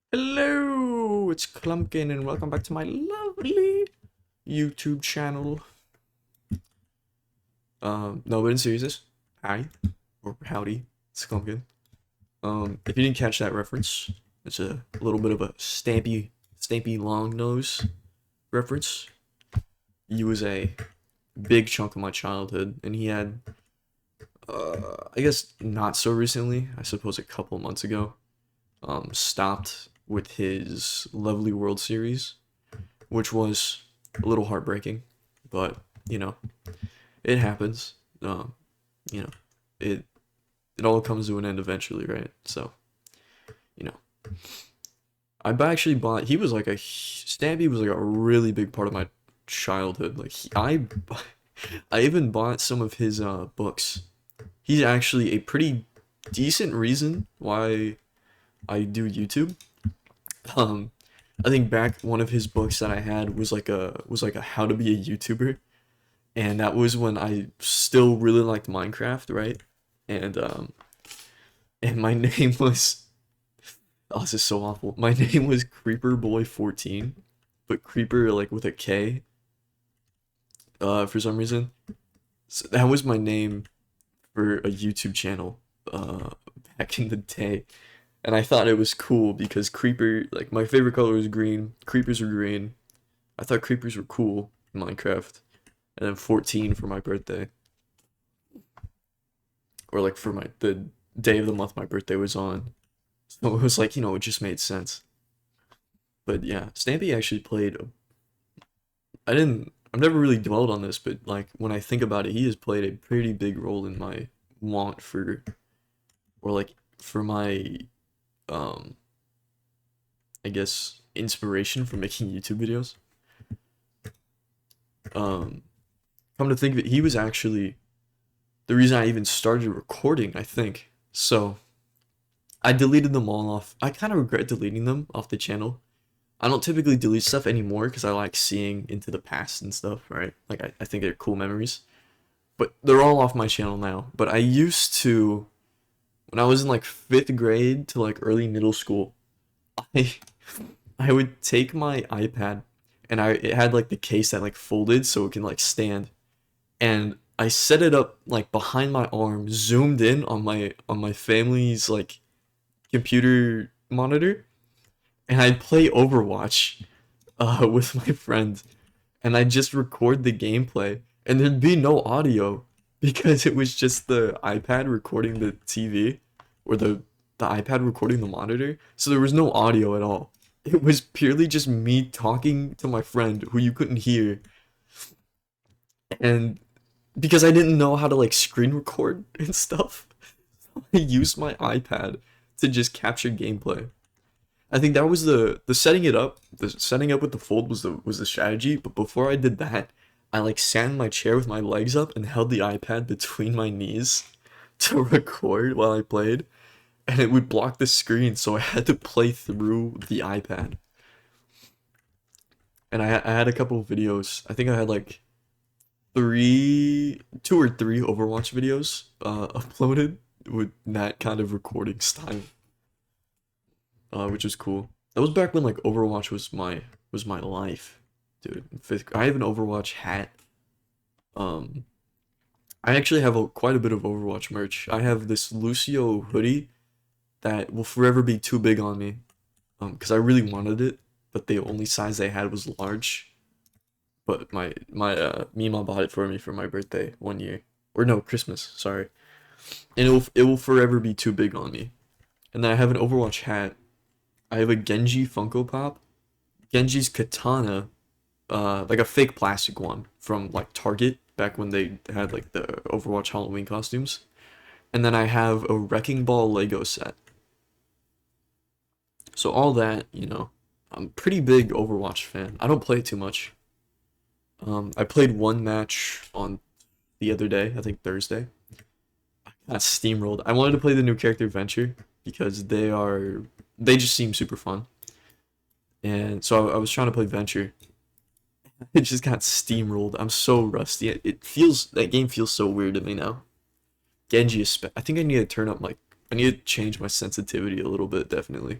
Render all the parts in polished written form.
Hello, it's Clumpkin and welcome back to my lovely YouTube channel. No, but in seriousness, hi, or howdy, it's Clumpkin. If you didn't catch that reference, it's a little bit of a Stampy long nose reference. He was a big chunk of my childhood, and he had, I guess not so recently, I suppose a couple months ago, stopped with his lovely World Series, which was a little heartbreaking, but you know, it happens. You know, it it all comes to an end eventually, right? So, you know, actually bought. He was like a Stampy was like a really big part of my childhood. I even bought some of his books. He's actually a pretty decent reason why I do YouTube. Um, I think back one of his books that I had was like a how to be a YouTuber, and that was when I still really liked Minecraft, right? And my name was oh, this is so awful. My name was Creeper Boy 14, but Creeper like with a K, for some reason. So that was my name for a YouTube channel uh back in the day. And I thought it was cool because Creeper, like my favorite color was green, creepers were green. I thought creepers were cool in Minecraft. And then 14 for my birthday. Or like for the day of the month my birthday was on. So it was like, it just made sense. But yeah, Stampy actually I've never really dwelled on this, but like when I think about it, he has played a pretty big role in my want for, or like for my, um, I guess, inspiration for making YouTube videos. Um, Come to think of it, he was actually the reason I even started recording, I think. So I deleted them all off. I kind of regret deleting them off the channel. I don't typically delete stuff anymore because I like seeing into the past and stuff, right? Like I think they're cool memories. But they're all off my channel now. But I used to, when I was in like fifth grade to like early middle school, I I would take my iPad and it had like the case that like folded so it can like stand, and I set it up like behind my arm, zoomed in on my family's like computer monitor, and I'd play Overwatch with my friend, and I'd just record the gameplay, and there'd be no audio because it was just the iPad recording the TV, or the iPad recording the monitor, so there was no audio at all. It was purely just me talking to my friend who you couldn't hear, and because I didn't know how to like screen record and stuff, I used my iPad to just capture gameplay. I think that was the setting up with the fold was the strategy. But before I did that, I like sat in my chair with my legs up and held the iPad between my knees to record while I played, and it would block the screen, so I had to play through the iPad. And I had a couple of videos. I think I had like two or three Overwatch videos uploaded with that kind of recording style, which was cool. That was back when like Overwatch was my life, dude. I have an Overwatch hat. Um, I actually have quite a bit of Overwatch merch. I have this Lucio hoodie that will forever be too big on me. Because I really wanted it, but the only size they had was large. But my Mima bought it for me for my birthday one year, or no, Christmas. Sorry, and it will forever be too big on me. And then I have an Overwatch hat. I have a Genji Funko Pop, Genji's katana, like a fake plastic one from like Target back when they had like the Overwatch Halloween costumes. And then I have a Wrecking Ball Lego set. So all that, I'm a pretty big Overwatch fan. I don't play it too much. I played one match on the other day, I think Thursday. I got steamrolled. I wanted to play the new character Venture because they just seem super fun. And so I was trying to play Venture. It just got steamrolled. I'm so rusty. That game feels so weird to me now. Genji is I think I need to turn up I need to change my sensitivity a little bit, definitely.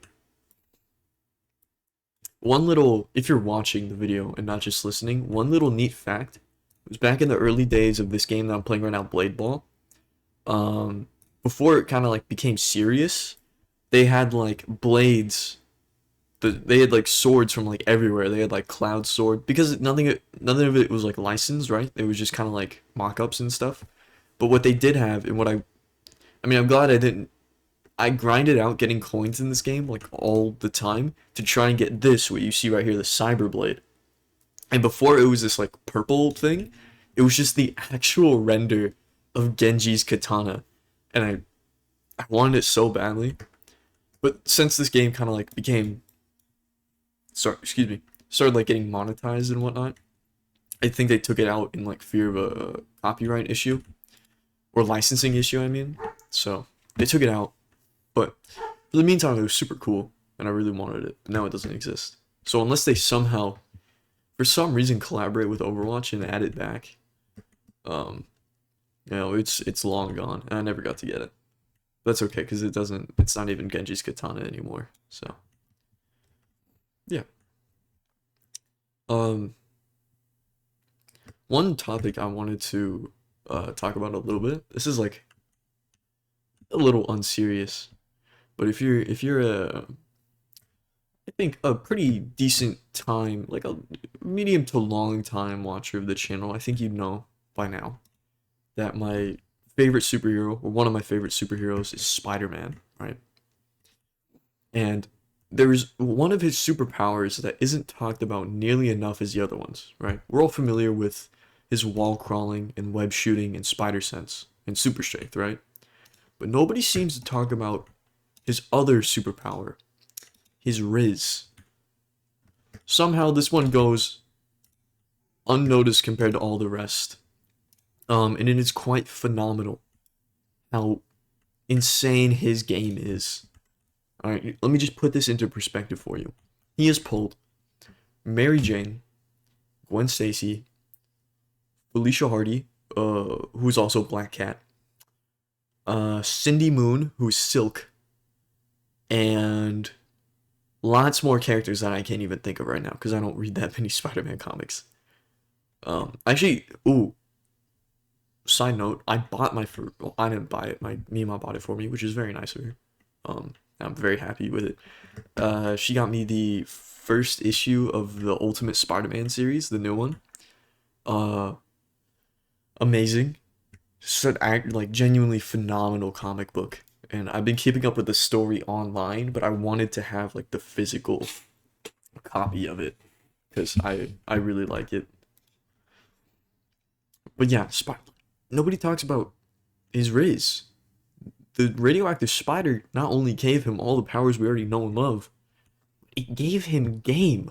if you're watching the video and not just listening, one little neat fact was back in the early days of this game that I'm playing right now, Blade Ball. Um, Before it kind of like became serious, they had like blades. They had like swords from like everywhere. They had like Cloud Sword because none of it was like licensed, right? It was just kind of like mock-ups and stuff. But what they did have, and I mean, I'm glad I didn't. I grinded out getting coins in this game like all the time to try and get this, what you see right here, the Cyber Blade. And before it was this like purple thing, it was just the actual render of Genji's katana, and I wanted it so badly. But since this game kind of like became, sorry, excuse me, started like getting monetized and whatnot, I think they took it out in like fear of a copyright issue or licensing issue. I mean, so they took it out. But for the meantime, it was super cool, and I really wanted it. But now it doesn't exist. So unless they somehow, for some reason, collaborate with Overwatch and add it back, um, it's long gone, and I never got to get it. That's okay, because it's not even Genji's katana anymore. So, yeah. Um, One topic I wanted to talk about a little bit. This is like a little unserious, but if you're I think a pretty decent time, like a medium to long time watcher of the channel, I think you'd know by now that my favorite superhero, or one of my favorite superheroes, is Spider-Man, right? And there's one of his superpowers that isn't talked about nearly enough as the other ones, right? We're all familiar with his wall crawling and web shooting and spider sense and super strength, right? But nobody seems to talk about his other superpower, his Riz. Somehow this one goes unnoticed compared to all the rest. And it is quite phenomenal how insane his game is. Alright, let me just put this into perspective for you. He has pulled Mary Jane, Gwen Stacy, Felicia Hardy, who's also Black Cat, Cindy Moon, who's Silk, and lots more characters that I can't even think of right now because I don't read that many Spider-Man comics. Actually, ooh, side note, I bought my first. Well, I didn't buy it. My Mima bought it for me, which is very nice of her. I'm very happy with it. She got me the first issue of the Ultimate Spider-Man series, the new one. Uh, Amazing. Just an act like genuinely phenomenal comic book. And I've been keeping up with the story online, but I wanted to have like the physical copy of it because I really like it. But yeah, nobody talks about his Riz. The radioactive spider not only gave him all the powers we already know and love, it gave him game.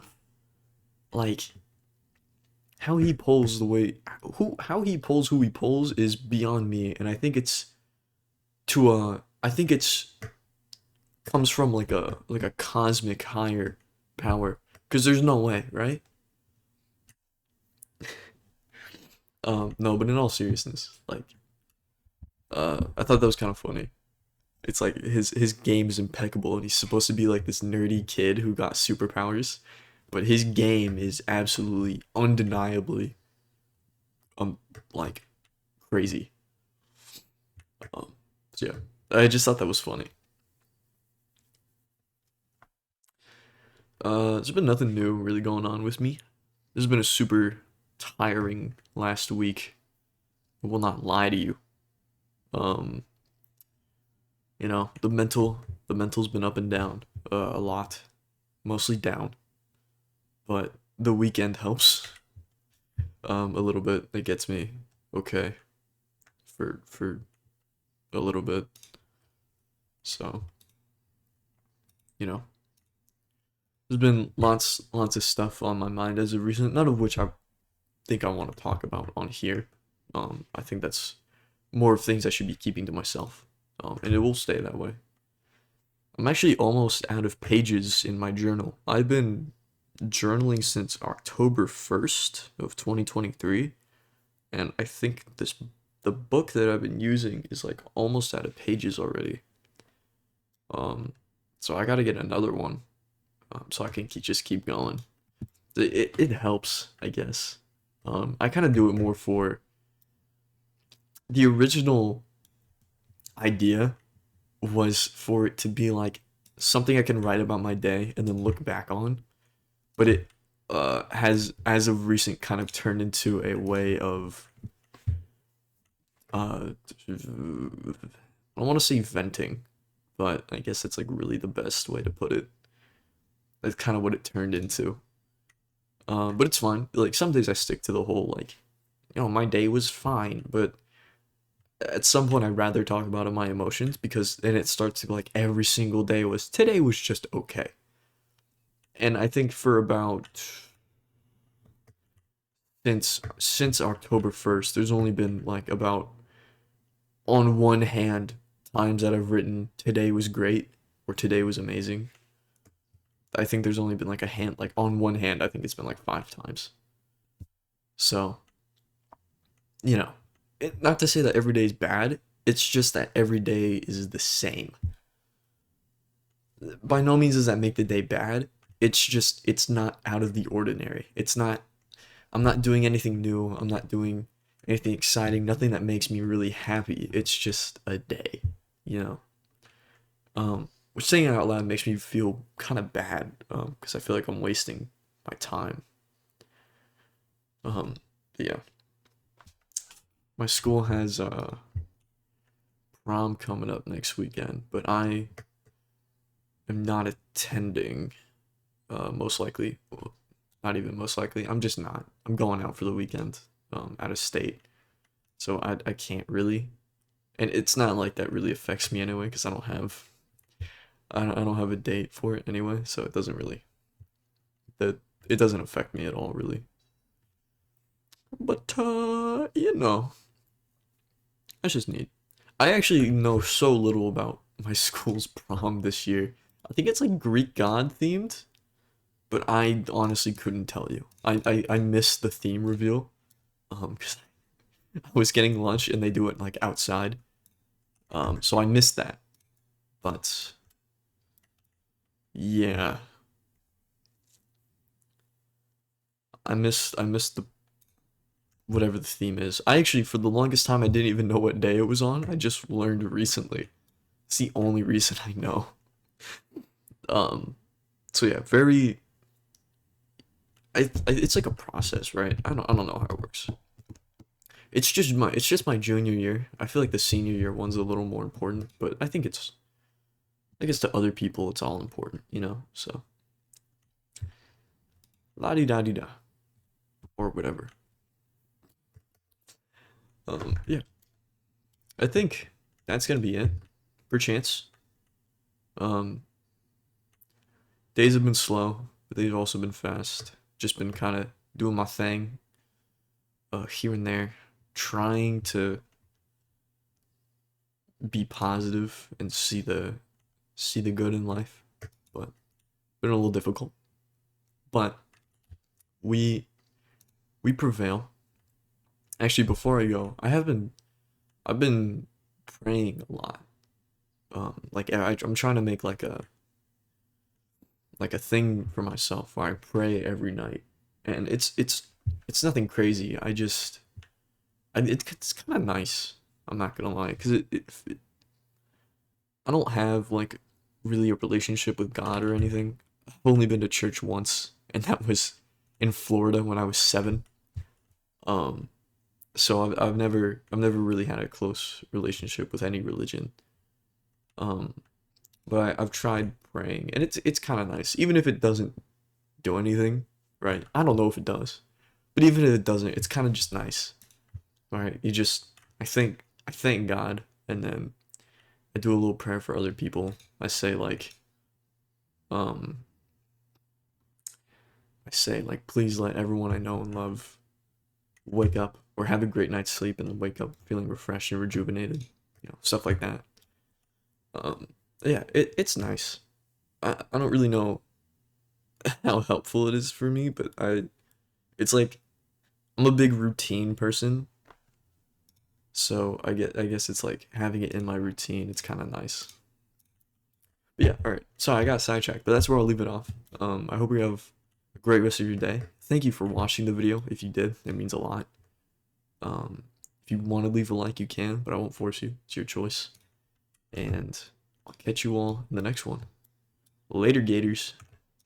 Like how he pulls the way how he pulls who he pulls is beyond me, and I think it's I think it's comes from like a cosmic higher power because there's no way, right? No, but in all seriousness, like I thought that was kind of funny. It's like his game is impeccable, and he's supposed to be like this nerdy kid who got superpowers, but his game is absolutely undeniably um like crazy. Um, so yeah, I just thought that was funny. There's been nothing new really going on with me. This has been a super tiring last week. I will not lie to you. Um, the mental's been up and down a lot, mostly down, but the weekend helps a little bit. It gets me okay for a little bit. So, you know, there's been lots of stuff on my mind as of recent, none of which I think I want to talk about on here. I think that's more of things I should be keeping to myself. And it will stay that way. I'm actually almost out of pages in my journal. I've been journaling since October 1st of 2023, and I think the book that I've been using is like almost out of pages already. Um, so I gotta get another one. so I can just keep going. It helps, I guess. I kind of do it more for the original idea was for it to be like something I can write about my day and then look back on, but it has as of recent kind of turned into a way of I don't want to say venting, but I guess that's like really the best way to put it. That's kind of what it turned into. But it's fine. Like some days I stick to the whole like, my day was fine, but at some point I'd rather talk about my emotions because then it starts to be like every single day was today was just okay. And I think for about since October 1st, there's only been like about on one hand times that I've written today was great or today was amazing. I think there's only been like a hand like on one hand I think it's been like 5 times. So, you know, not to say that every day is bad, it's just that every day is the same. By no means does that make the day bad. It's just it's not out of the ordinary. It's not I'm not doing anything new. I'm not doing anything exciting, nothing that makes me really happy. It's just a day, you know. Which saying it out loud makes me feel kind of bad, because I feel like I'm wasting my time. Yeah. My school has prom coming up next weekend, but I am not attending. Most likely, well, not even most likely. I'm just not. I'm going out for the weekend, out of state, so I can't really. And it's not like that really affects me anyway, because I don't have a date for it anyway, so it doesn't really that it doesn't affect me at all really. But that's just neat. I actually know so little about my school's prom this year. I think it's like Greek god themed, but I honestly couldn't tell you. I missed the theme reveal, because I was getting lunch and they do it like outside. So I missed that. But yeah, I missed the whatever the theme is. I actually for the longest time I didn't even know what day it was on. I just learned recently. It's the only reason I know. Um, so yeah, very. It's like a process, right? I don't know how it works. It's just my junior year. I feel like the senior year one's a little more important, but I guess to other people it's all important, you know. So la di da di da or whatever. Yeah, I think that's gonna be it. Perchance. Um, days have been slow, but they've also been fast. Just been kind of doing my thing, here and there, trying to be positive and see the good in life, but been a little difficult. But we we prevail. Actually, before I go, I've been praying a lot. Like I'm trying to make like a thing for myself where I pray every night, and it's nothing crazy. It's kind of nice. I'm not gonna lie, because I don't have like really a relationship with God or anything. I've only been to church once, and that was in Florida when I was 7. Um, so I've never really had a close relationship with any religion. Um, but I've tried praying, and it's kind of nice, even if it doesn't do anything, right? I don't know if it does, but even if it doesn't, it's kind of just nice, right? I thank God, and then I do a little prayer for other people. I say like, um, please let everyone I know and love wake up or have a great night's sleep and then wake up feeling refreshed and rejuvenated, stuff like that. Um, yeah, it's nice. I don't really know how helpful it is for me, but it's like I'm a big routine person, so I guess it's like having it in my routine. It's kind of nice. But yeah, all right. Sorry, I got sidetracked, but that's where I'll leave it off. I hope you have a great rest of your day. Thank you for watching the video. If you did, it means a lot. Um, if you want to leave a like, you can, but I won't force you. It's your choice. And I'll catch you all in the next one. Later, Gators.